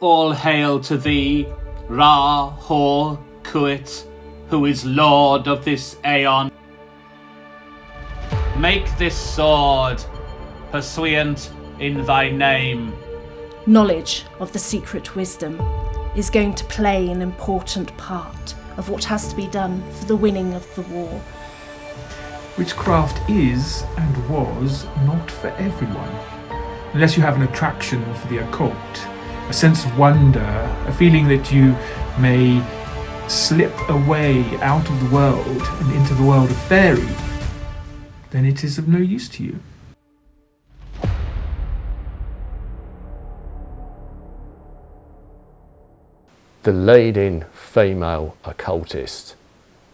All hail to thee, Ra Hor Kuit, who is lord of this aeon. Make this sword pursuant in thy name. Knowledge of the secret wisdom is going to play an important part of what has to be done for the winning of the war. Witchcraft is and was not for everyone, unless you have an attraction for the occult, a sense of wonder, a feeling that you may slip away out of the world and into the world of fairy, then it is of no use to you. The leading female occultist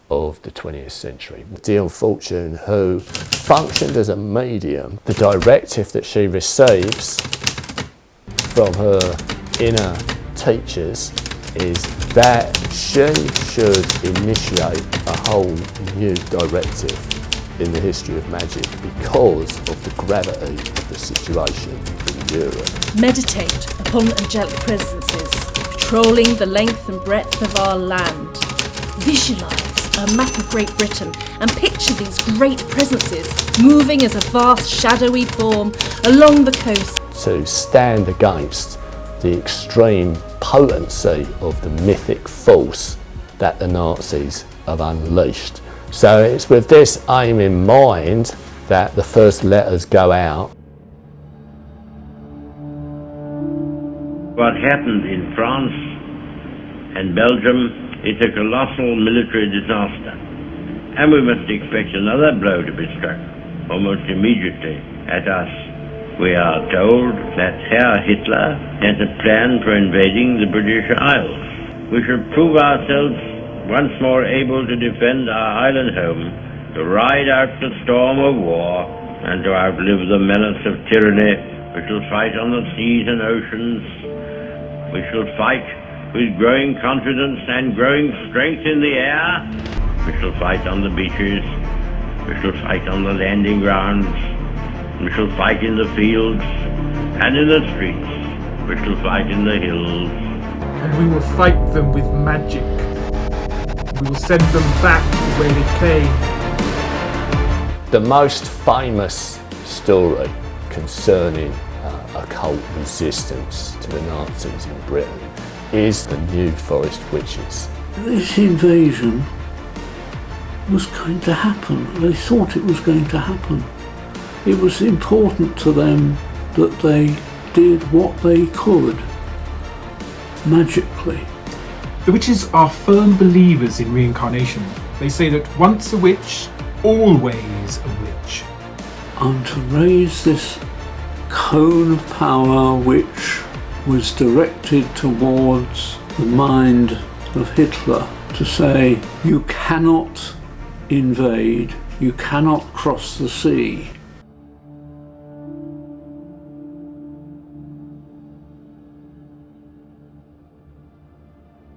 of the 20th century, Dion Fortune, who functioned as a medium. The directive that she receives from her inner teachers is that she should initiate a whole new directive in the history of magic because of the gravity of the situation in Europe. Meditate upon angelic presences, patrolling the length and breadth of our land. Visualise a map of Great Britain and picture these great presences moving as a vast shadowy form along the coast. To stand against the extreme potency of the mythic force that the Nazis have unleashed. So it's with this aim in mind that the first letters go out. What happened in France and Belgium is a colossal military disaster, and we must expect another blow to be struck almost immediately at us. We are told that Herr Hitler has a plan for invading the British Isles. We shall prove ourselves once more able to defend our island home, to ride out the storm of war, and to outlive the menace of tyranny. We shall fight on the seas and oceans. We shall fight with growing confidence and growing strength in the air. We shall fight on the beaches. We shall fight on the landing grounds. We shall fight in the fields and in the streets. We shall fight in the hills. And we will fight them with magic. We will send them back to where they came. The most famous story concerning occult resistance to the Nazis in Britain is the New Forest Witches. This invasion was going to happen. They thought it was going to happen. It was important to them that they did what they could magically. The witches are firm believers in reincarnation. They say that once a witch, always a witch. And to raise this cone of power which was directed towards the mind of Hitler, to say, you cannot invade, you cannot cross the sea.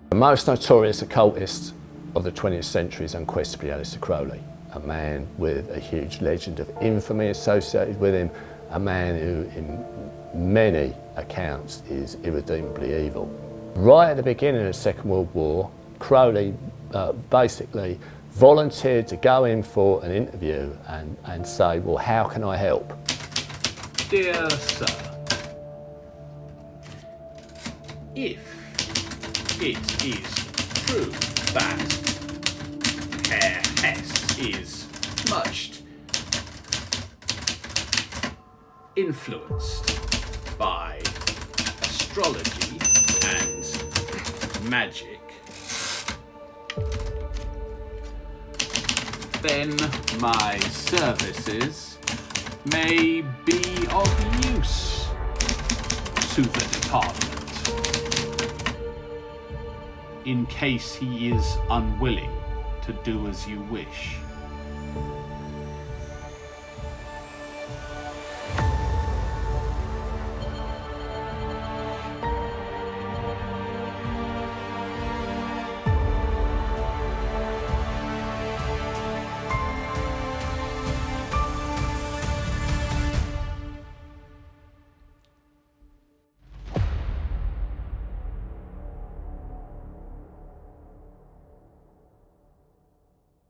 The most notorious occultist of the 20th century is unquestionably Aleister Crowley, a man with a huge legend of infamy associated with him, a man who in many accounts is irredeemably evil. Right at the beginning of the Second World War, Crowley basically volunteered to go in for an interview and say, well, how can I help? Dear sir, if it is true that Herr Hess is much influenced by astrology and magic, then my services may be of use to the department, in case he is unwilling to do as you wish.